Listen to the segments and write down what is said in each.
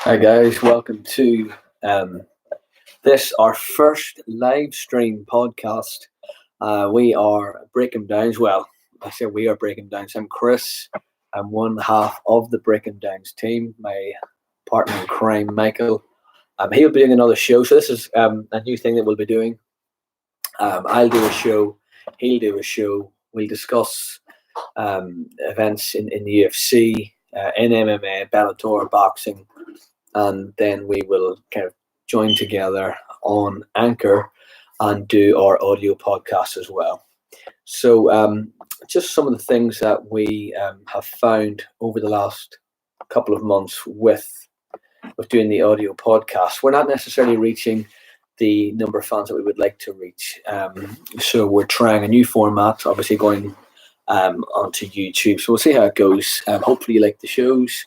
Hi guys, welcome to this our first live stream podcast. We are Breaking Downs. Well, I say we are Breaking Downs. I'm Chris. I'm one half of the Breaking Downs team. My partner in crime, Michael. He'll be doing another show. So this is a new thing that we'll be doing. I'll do a show. He'll do a show. We'll discuss events in the UFC, in MMA, Bellator, boxing, and then we will kind of join together on Anchor and do our audio podcast as well. So just some of the things that we have found over the last couple of months with doing the audio podcast. We're not necessarily reaching the number of fans that we would like to reach. So we're trying a new format, obviously going onto YouTube. So we'll see how it goes. Hopefully you like the shows.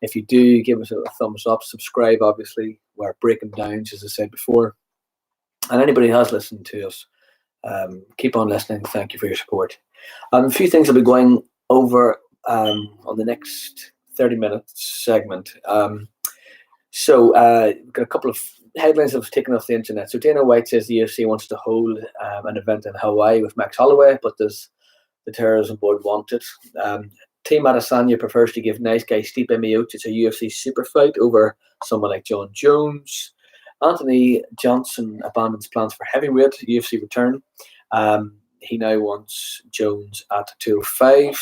If you do, give us a thumbs up, subscribe, obviously. We're Breaking Downs, as I said before. And anybody who has listened to us, keep on listening. Thank you for your support. A few things I'll be going over on the next 30-minute segment. We've got a couple of headlines that have taken off the internet. So Dana White says the UFC wants to hold an event in Hawaii with Max Holloway, but does the terrorism board want it? Team Adesanya prefers to give nice guy Stipe Miocic a UFC super fight over someone like John Jones. Anthony Johnson abandons plans for heavyweight UFC return. He now wants Jones at 205.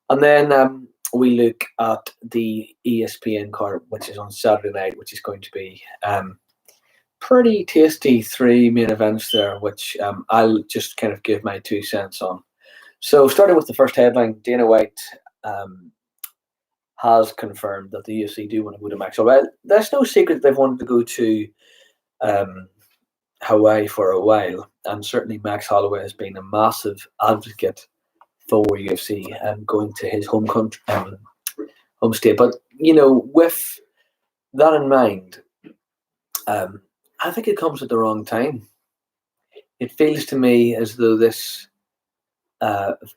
And then we look at the ESPN card, which is on Saturday night, which is going to be pretty tasty 3 main events there, which I'll just kind of give my 2 cents on. So starting with the first headline, Dana White has confirmed that the UFC do want to go to Max Holloway. There's no secret they've wanted to go to Hawaii for a while, and certainly Max Holloway has been a massive advocate for UFC and going to his home country, home state. But with that in mind, I think it comes at the wrong time. It feels to me as though this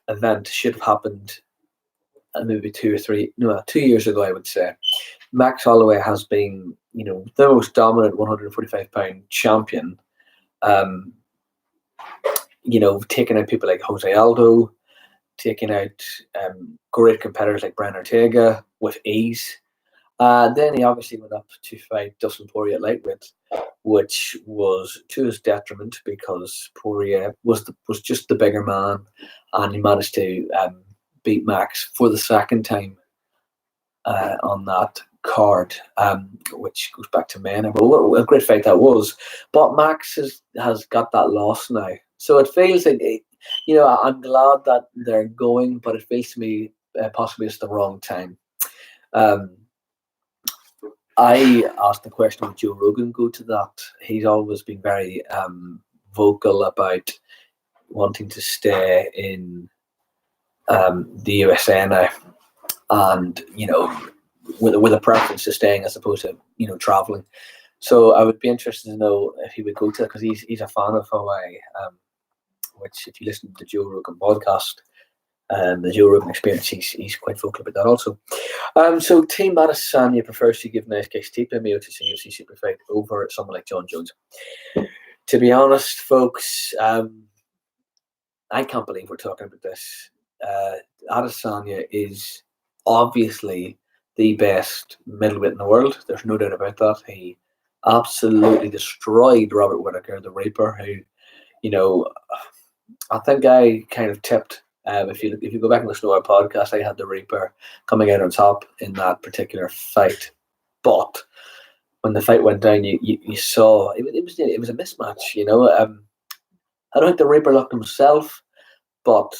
event should have happened maybe 2 years ago, I would say. Max Holloway has been, the most dominant 145-pound champion. Taking out people like Jose Aldo, taking out great competitors like Brian Ortega with ease. Then he obviously went up to fight Dustin Poirier at lightweight, which was to his detriment because Poirier was just the bigger man, and he managed to beat Max for the second time on that card, which goes back to May. But what a great fight that was. But Max has got that loss now, so it feels like I'm glad that they're going, but it feels to me possibly it's the wrong time. I asked the question, would Joe Rogan go to that? He's always been very vocal about wanting to stay in the USA now, and with a preference to staying as opposed to traveling. So I would be interested to know if he would go to it, because he's a fan of Hawaii, which if you listen to the Joe Rogan podcast, the Joe Rogan Experience, he's quite vocal about that also. So Team Adesanya prefers to give nice guy Stipe Miocic a UFC super fight over someone like John Jones. To be honest, folks, I can't believe we're talking about this. Adesanya is obviously the best middleweight in the world. There's no doubt about that. He absolutely destroyed Robert Whittaker, the Reaper, who, I think I kind of tipped. If you go back and listen to our podcast, I had the Reaper coming out on top in that particular fight. But when the fight went down, you saw it was a mismatch. I don't think the Reaper looked himself, but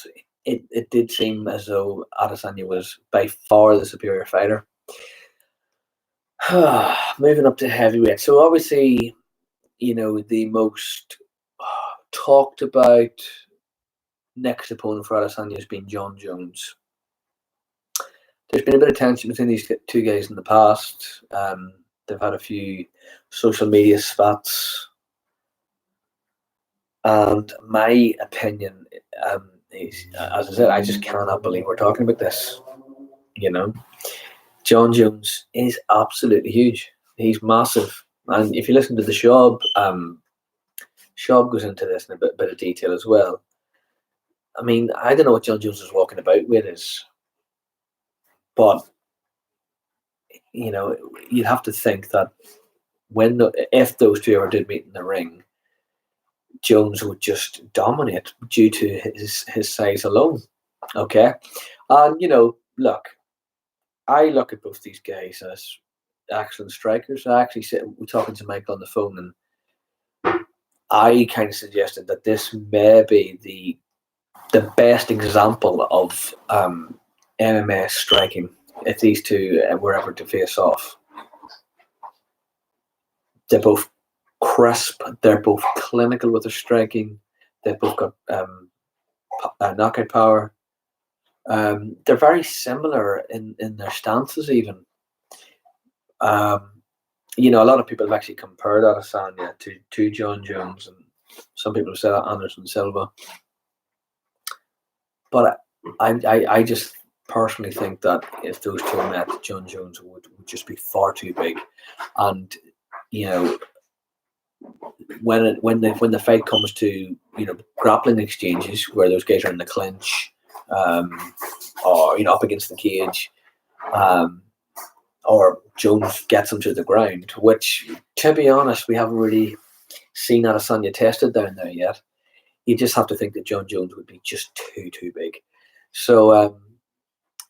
it did seem as though Adesanya was by far the superior fighter. Moving up to heavyweight. So obviously, the most talked about next opponent for Adesanya has been John Jones. There's been a bit of tension between these two guys in the past. They've had a few social media spats. And my opinion is, as I said, I just cannot believe we're talking about this. John Jones is absolutely huge. He's massive. And if you listen to the Shab, Shab goes into this in a bit of detail as well. I mean, I don't know what John Jones is walking about with is, but you'd have to think that if those two ever did meet in the ring, Jones would just dominate due to his size alone. Okay, and look, I look at both these guys as excellent strikers. We're talking to Michael on the phone, and I kind of suggested that this may be the best example of MMA striking if these two were ever to face off. They're both crisp. They're both clinical with their striking. They've both got knockout power. They're very similar in their stances even. A lot of people have actually compared Adesanya to John Jones, and some people have said Anderson Silva. But I just personally think that if those two met, John Jones would just be far too big. And when the fight comes to grappling exchanges where those guys are in the clinch, or up against the cage, or Jones gets them to the ground, which, to be honest, we haven't really seen Adesanya tested down there yet. You just have to think that John Jones would be just too big. So,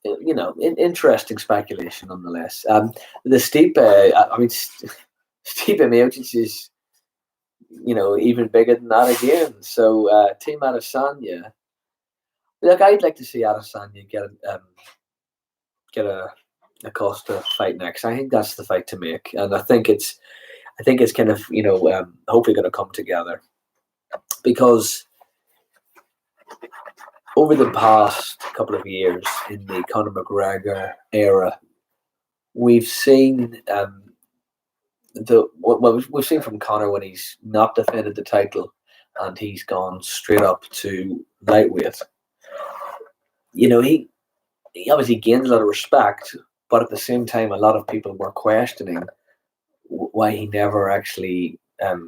interesting speculation nonetheless. The Stipe, Stipe Miocic is, even bigger than that again. So, Team Adesanya. Look, I'd like to see Adesanya get a Costa fight next. I think that's the fight to make, and I think it's kind of hopefully going to come together, because over the past couple of years in the Conor McGregor era, we've seen what we've seen from Conor when he's not defended the title and he's gone straight up to lightweight. He obviously gained a lot of respect, but at the same time, a lot of people were questioning why he never actually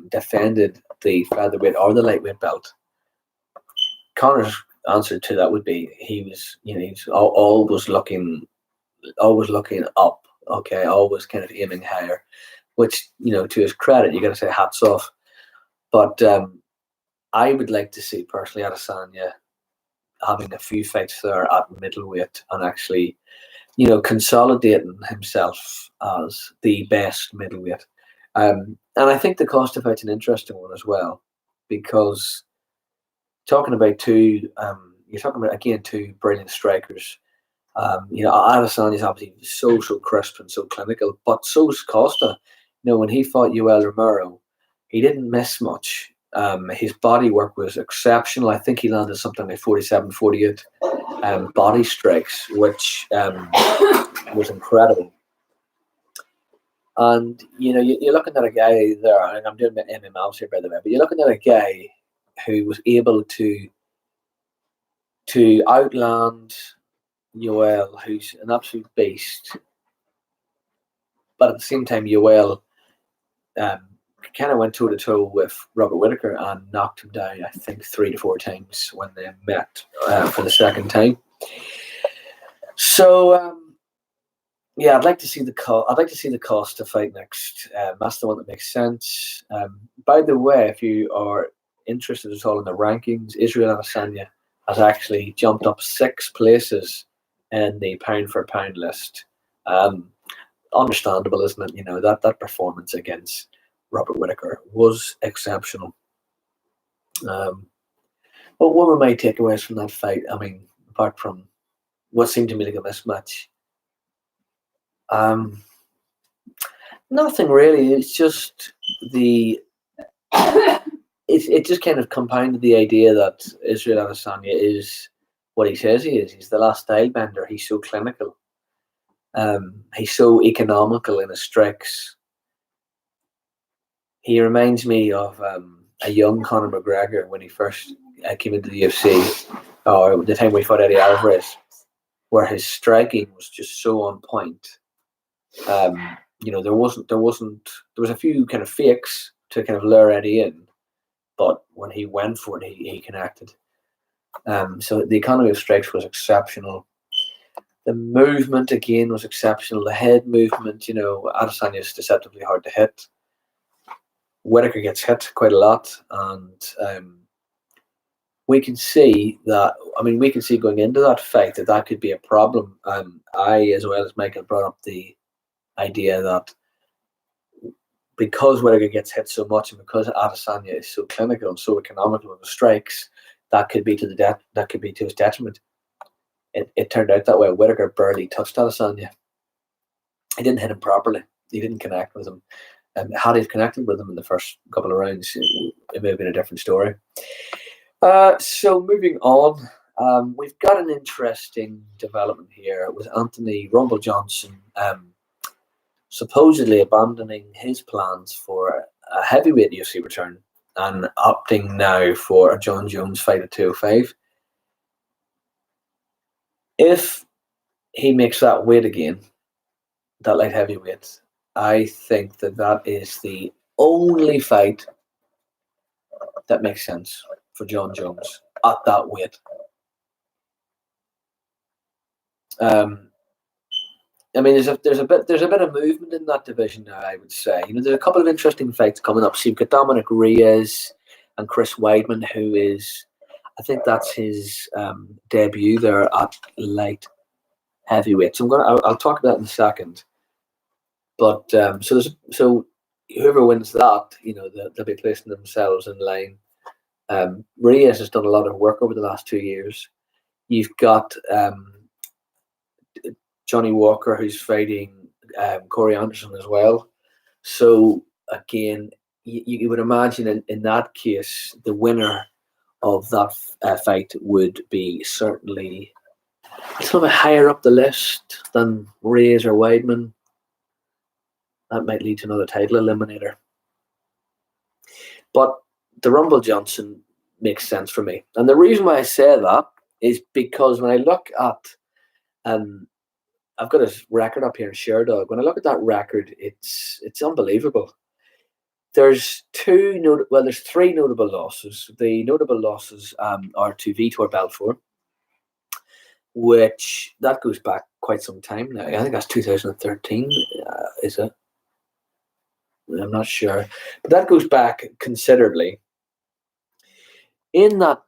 defended the featherweight or the lightweight belt. Conor's answer to that would be he's always looking up, okay, always kind of aiming higher, which, to his credit, you got to say hats off. But I would like to see personally Adesanya having a few fights there at middleweight and actually, consolidating himself as the best middleweight. And I think the Costa fight's an interesting one as well, because talking about two brilliant strikers. Adesanya's obviously so crisp and so clinical, but so's Costa. When he fought Yoel Romero, he didn't miss much. His body work was exceptional. I think he landed something like 47, 48 body strikes, which was incredible. And you're looking at a guy there, and I'm doing my MMA here by the way, but you're looking at a guy who was able to outland Yoel, who's an absolute beast, but at the same time, Yoel kind of went toe to toe with Robert Whittaker and knocked him down, I think 3 to 4 times when they met for the second time. So I'd like to see the Costa fight next. That's the one that makes sense. By the way, if you are interested at all in the rankings, Israel Adesanya has actually jumped up 6 places in the pound for pound list. Understandable, isn't it? That performance against Robert Whittaker was exceptional. But what were my takeaways from that fight? I mean, apart from what seemed to me like a mismatch, nothing really. It's just it just kind of compounded the idea that Israel Adesanya is what he says he is. He's the last style bender. He's so clinical. He's so economical in his strikes. He reminds me of a young Conor McGregor when he first came into the UFC, or the time we fought Eddie Alvarez, where his striking was just so on point. There was a few kind of fakes to kind of lure Eddie in, but when he went for it, he connected. So the economy of strikes was exceptional. The movement again was exceptional. The head movement, Adesanya is deceptively hard to hit. Whittaker gets hit quite a lot, and we can see that. I mean, we can see going into that fight that could be a problem. I, as well as Michael, brought up the idea that because Whittaker gets hit so much and because Adesanya is so clinical and so economical with the strikes, that could be to his detriment. It turned out that way. Whittaker barely touched Adesanya. He didn't hit him properly. He didn't connect with him. Had he connected with him in the first couple of rounds, it may have been a different story. So moving on, we've got an interesting development here with Anthony Rumble Johnson supposedly abandoning his plans for a heavyweight UFC return and opting now for a John Jones fight at 205. If he makes that weight again, that light heavyweight, I think that is the only fight that makes sense for John Jones at that weight. I mean, there's a bit of movement in that division now, I would say. There's a couple of interesting fights coming up. So you've got Dominic Reyes and Chris Weidman, who is, I think that's his debut there at light heavyweight. So I'll talk about that in a second. But so whoever wins that, they'll be placing themselves in line. Reyes has done a lot of work over the last 2 years. You've got Johnny Walker, who's fighting Corey Anderson as well. So again, you would imagine in that case, the winner of that fight would be certainly a little bit higher up the list than Reyes or Weidman. That might lead to another title eliminator. But the Rumble Johnson makes sense for me. And the reason why I say that is because when I look at I've got his record up here in Sherdog. When I look at that record, it's unbelievable. There's three notable losses. The notable losses are to Vitor Belfort, which that goes back quite some time now. I think that's 2013. Is it? I'm not sure, but that goes back considerably. In the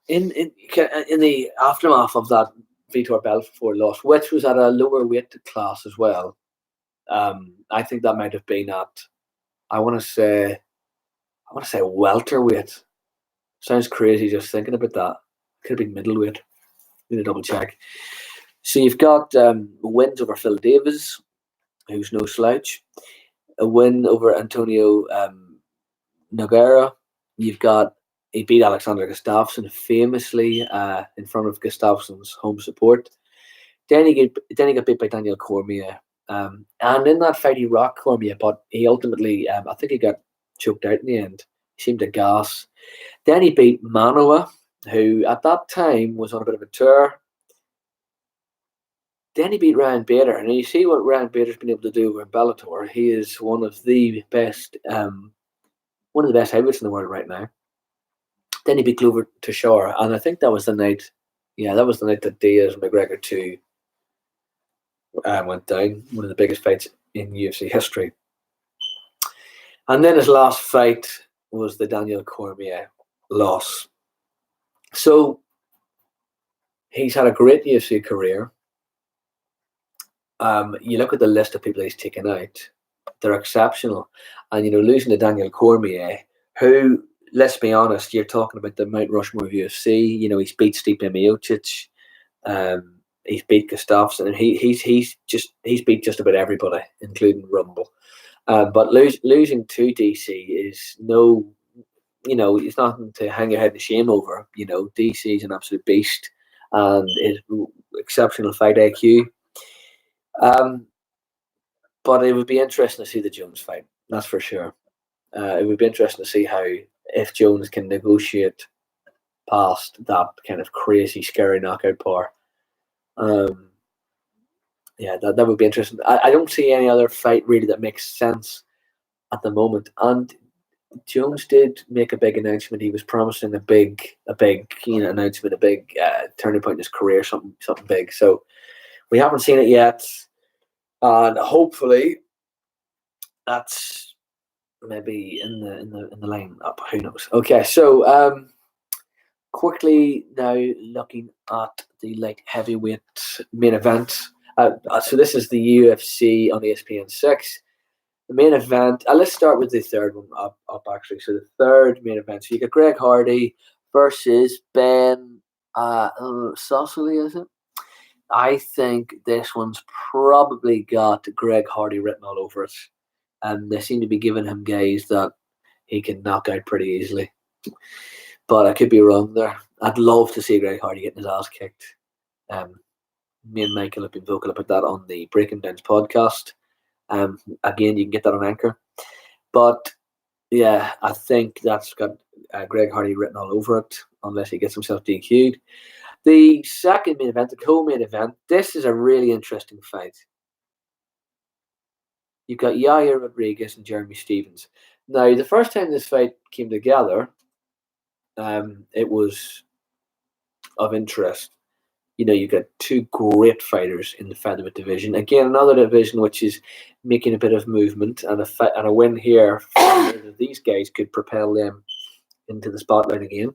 aftermath of that Vitor Belfort loss, which was at a lower weight class as well, I think that might have been at, I want to say welterweight. Sounds crazy just thinking about that. Could have been middleweight. Need to double check. So you've got wins over Phil Davis, who's no slouch. A win over Antonio Nogueira. You've got he beat Alexander Gustafsson famously in front of Gustafsson's home support. Then he got beat by Daniel Cormier. And in that fight, he rocked Cormier, but he ultimately, I think he got choked out in the end. He seemed to gas. Then he beat Manoa, who at that time was on a bit of a tour. Then he beat Ryan Bader, and you see what Ryan Bader's been able to do with Bellator. He is one of the best heavyweights in the world right now. Then he beat Glover Teixeira, and I think that was the night. Yeah, that was the night that Diaz and McGregor 2 went down. One of the biggest fights in UFC history. And then his last fight was the Daniel Cormier loss. So he's had a great UFC career. You look at the list of people he's taken out; they're exceptional. And losing to Daniel Cormier, who, let's be honest, you're talking about the Mount Rushmore of UFC. He's beat Stipe Miocic, he's beat Gustafsson, and he's beat just about everybody, including Rumble. But losing to DC is it's nothing to hang your head in shame over. DC is an absolute beast and is exceptional fight IQ. But it would be interesting to see the Jones fight. That's for sure. It would be interesting to see if Jones can negotiate past that kind of crazy, scary knockout power. yeah, that would be interesting. I don't see any other fight really that makes sense at the moment. And Jones did make a big announcement. He was promising a big announcement, a big turning point in his career, something big. So we haven't seen it yet, and hopefully that's maybe in the line up. Who knows? Okay, so quickly now looking at the light heavyweight main event. So this is the UFC on ESPN 6. The main event. Let's start with the third one up actually. So the third main event. So you got Greg Hardy versus Ben Saucely, is it? I think this one's probably got Greg Hardy written all over it, and they seem to be giving him guys that he can knock out pretty easily. But I could be wrong there. I'd love to see Greg Hardy getting his ass kicked. Me and Michael have been vocal about that on the Breaking Downs podcast. Again, you can get that on Anchor. But yeah, I think that's got Greg Hardy written all over it, unless he gets himself DQ'd. The second main event, the co-main event, this is a really interesting fight. You've got Yair Rodriguez and Jeremy Stephens. Now, the first time this fight came together, it was of interest. You know, you've got two great fighters in the featherweight division. Again, another division which is making a bit of movement, and a win here for these guys could propel them into the spotlight again.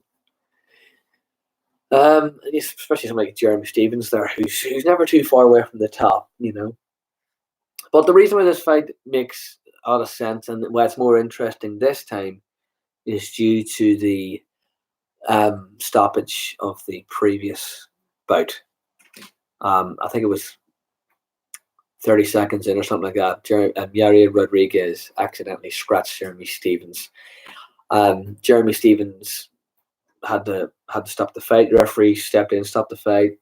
Especially someone like Jeremy Stephens there, who's never too far away from the top, you know. But the reason why this fight makes a lot of sense and why it's more interesting this time is due to the stoppage of the previous bout. I think it was 30 seconds in or something like that. Yair Rodriguez accidentally scratched Jeremy Stephens. Jeremy Stephens had to stop the fight. The referee stepped in, stopped the fight.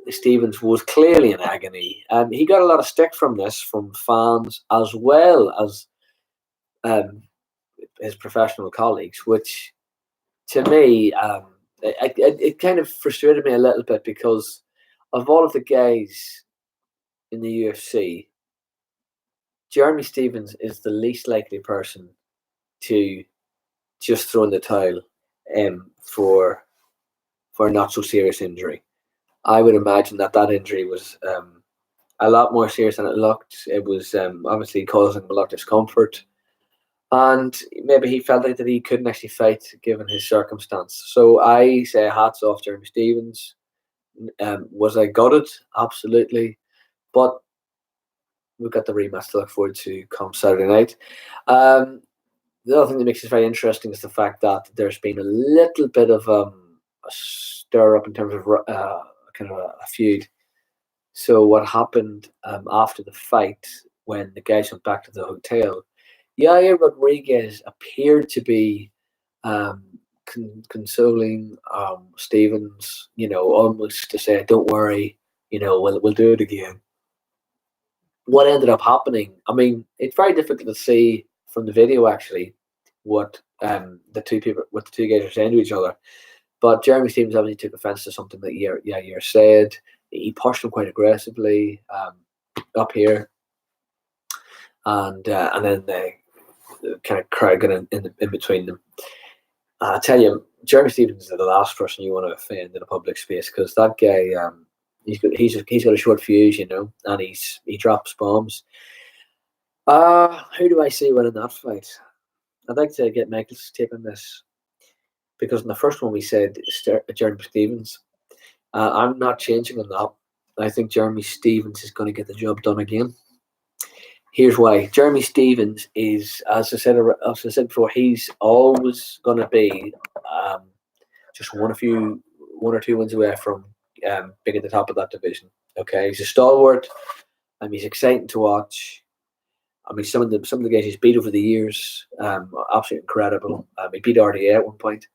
Stephens was clearly in agony. He got a lot of stick from this from fans as well as his professional colleagues, which to me, it kind of frustrated me a little bit because of all of the guys in the UFC, Jeremy Stephens is the least likely person to just throw in the towel for a not so serious injury. I would imagine that injury was a lot more serious than it looked. It was obviously causing him a lot of discomfort, and maybe he felt like that he couldn't actually fight given his circumstance. So I say hats off Jeremy Stephens. Was I gutted? Absolutely, but we've got the rematch to look forward to come Saturday night. The other thing that makes this very interesting is the fact that there's been a little bit of a stir up in terms of kind of a feud. So what happened after the fight when the guys went back to the hotel, Yair Rodriguez appeared to be consoling Stephens, you know, almost to say, "Don't worry, you know, we'll do it again." What ended up happening? I mean, it's very difficult to see from the video actually what the two guys are saying to each other. But Jeremy Stephens obviously took offense to something that Yair said. He pushed him quite aggressively up here, and then the kind of crowd got in between them. I tell you, Jeremy Stephens is the last person you want to offend in a public space because that guy, he's got a short fuse, you know, and he drops bombs. Who do I see winning that fight? I'd like to get Michael's take on this because in the first one we said Jeremy Stephens. I'm not changing on that. I think Jeremy Stephens is going to get the job done again. Here's why. Jeremy Stephens is, as I said before, he's always going to be just one or two wins away from being at the top of that division. Okay, he's a stalwart. He's exciting to watch. I mean, some of the guys he's beat over the years, absolutely incredible. He beat RDA at one point.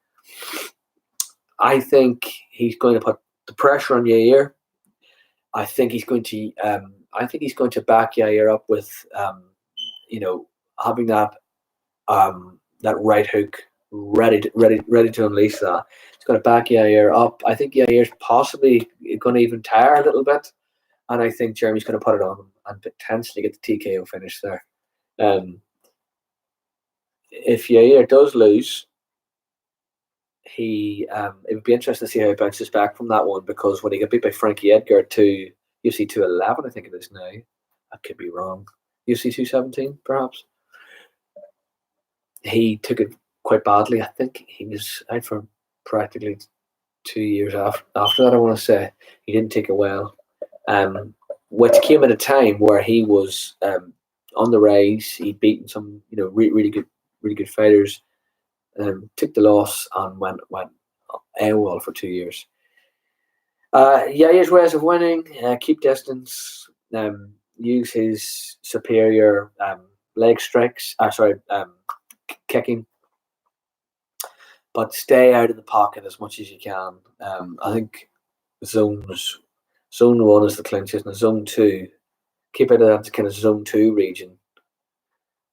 I think he's going to put the pressure on Yair. I think he's going to back Yair up with, you know, having that right hook ready to unleash that. He's going to back Yair up. I think Yair's possibly going to even tire a little bit. and I think Jeremy's going to put it on him and potentially get the TKO finish there. If Yair does lose, it would be interesting to see how he bounces back from that one, because when he got beat by Frankie Edgar to UFC 211, I think it is now. I could be wrong. UFC 217, perhaps. He took it quite badly. I think he was out for practically 2 years after that, I want to say. He didn't take it well. Which came at a time where he was on the rise. He'd beaten some, really good fighters. Took the loss and went AWOL for 2 years. Yair's ways of winning: keep distance, use his superior leg strikes. Kicking, but stay out of the pocket as much as you can. I think zone 1 is the clinches, and zone 2, keep out of that kind of zone 2 region.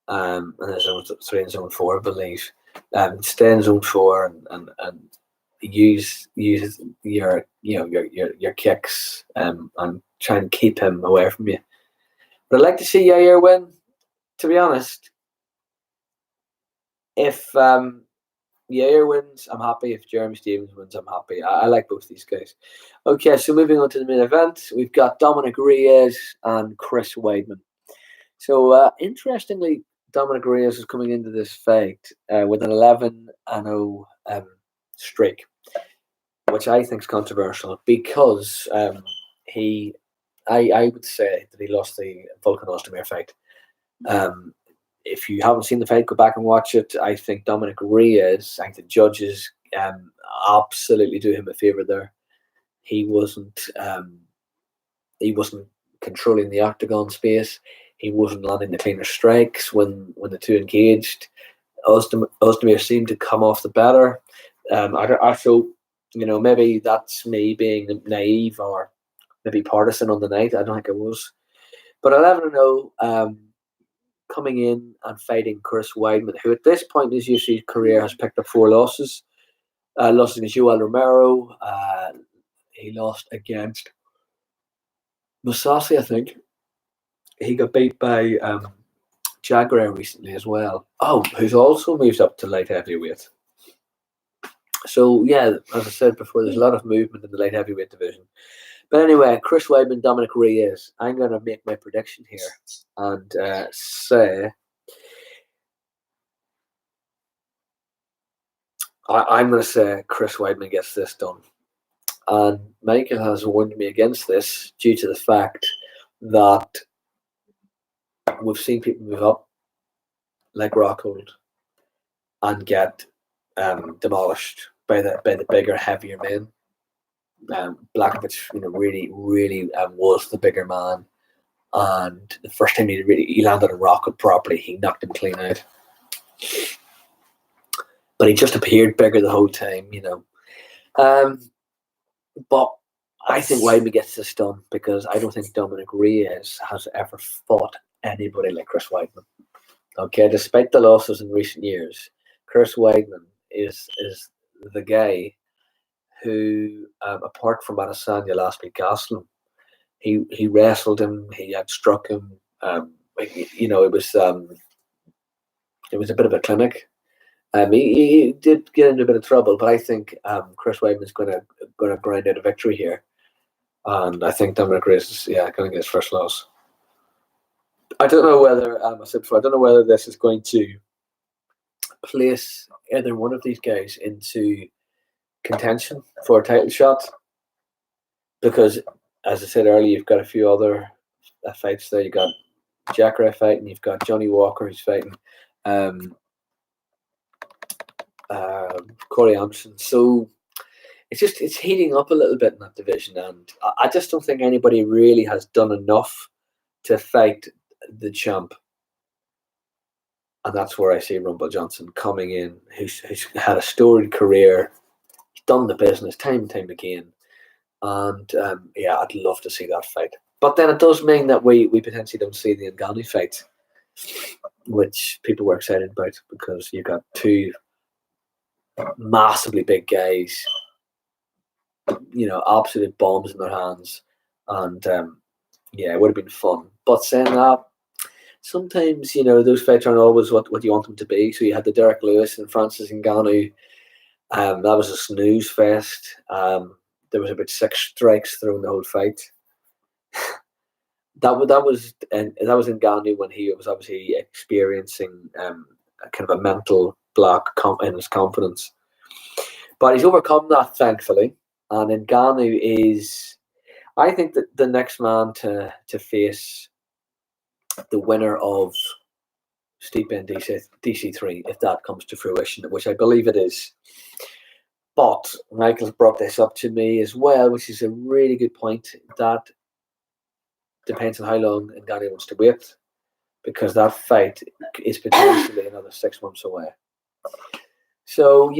And then zone 3 and zone 4, I believe. Stay in zone 4 and use your kicks and try and keep him away from you. But I'd like to see Yair win, to be honest. If Yair wins, I'm happy. If Jeremy Stephens wins, I'm happy. I like both these guys. Okay, so moving on to the main event, we've got Dominic Reyes and Chris Weidman. So interestingly, Dominic Reyes is coming into this fight with an 11-0 streak, which I think is controversial, because I would say that he lost the Volkan Ozdemir fight. If you haven't seen the fight, go back and watch it. I think Dominic Reyes, I think the judges absolutely do him a favour there. He wasn't controlling the octagon space. He wasn't landing the cleaner strikes when the two engaged. Ozdemir seemed to come off the better. I feel, maybe that's me being naive or maybe partisan on the night. I don't think it was. But 11-0, coming in and fighting Chris Weidman, who at this point in his UFC career has picked up 4 losses. Lost against Joel Romero. He lost against Masasi, I think. He got beat by Jagger recently as well. Oh, who's also moved up to light heavyweight. So, yeah, as I said before, there's a lot of movement in the light heavyweight division. But anyway, Chris Weidman, Dominic Reyes. I'm going to make my prediction here and say I'm going to say Chris Weidman gets this done. And Michael has warned me against this due to the fact that we've seen people move up like Rockhold and get demolished by the bigger, heavier men. Blachowicz, really was the bigger man, and the first time he landed on Rockhold properly, he knocked him clean out. But he just appeared bigger the whole time, But I think Weidman gets this done because I don't think Dominic Reyes has ever fought anybody like Chris Weidman. Okay, despite the losses in recent years, Chris Weidman is the guy who, apart from Adesanya last week, Gastelum, he wrestled him, he had struck him. It was a bit of a clinic. He did get into a bit of trouble, but I think Chris Weidman's going to grind out a victory here, and I think Dominic Reyes is going to get his first loss. I don't know whether I said before, I don't know whether this is going to place either one of these guys into contention for a title shot, because, as I said earlier, you've got a few other fights there. You've got Jacare fighting, you've got Johnny Walker who's fighting Corey Anderson. So it's heating up a little bit in that division, and I just don't think anybody really has done enough to fight the champ. And that's where I see Rumble Johnson coming in, who's had a storied career, he's done the business time and time again. And I'd love to see that fight. But then it does mean that we potentially don't see the Ngannou fight, which people were excited about, because you got two massively big guys, absolute bombs in their hands, and Yeah, it would have been fun. But saying that, sometimes, those fights aren't always what you want them to be. So you had the Derek Lewis and Francis Ngannou. That was a snooze fest. There was about 6 strikes thrown the whole fight. That was Ngannou when he was obviously experiencing a kind of a mental block in his confidence. But he's overcome that, thankfully. And Ngannou is, I think, that the next man to face the winner of Stipe and DC3, if that comes to fruition, which I believe it is. But Michael's brought this up to me as well, which is a really good point. That depends on how long Ngannou wants to wait, because that fight is potentially another 6 months away. So,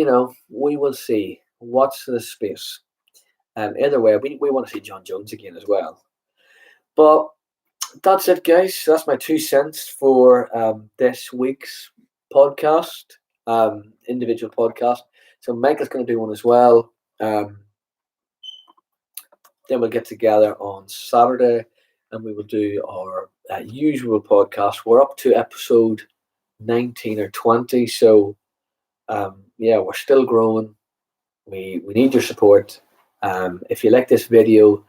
we will see. Watch the space. Either way, we want to see John Jones again as well. But that's it, guys. That's my 2 cents for this week's podcast, individual podcast. So Michael's going to do one as well. Then we'll get together on Saturday and we will do our usual podcast. We're up to episode 19 or 20. So, we're still growing. We need your support. If you like this video,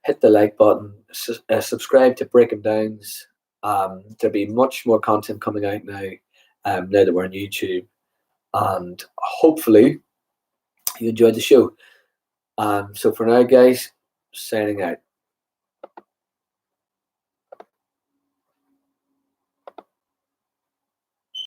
hit the like button, subscribe to Break 'em Downs. There'll be much more content coming out now, now that we're on YouTube. And hopefully you enjoyed the show. So for now, guys, signing out.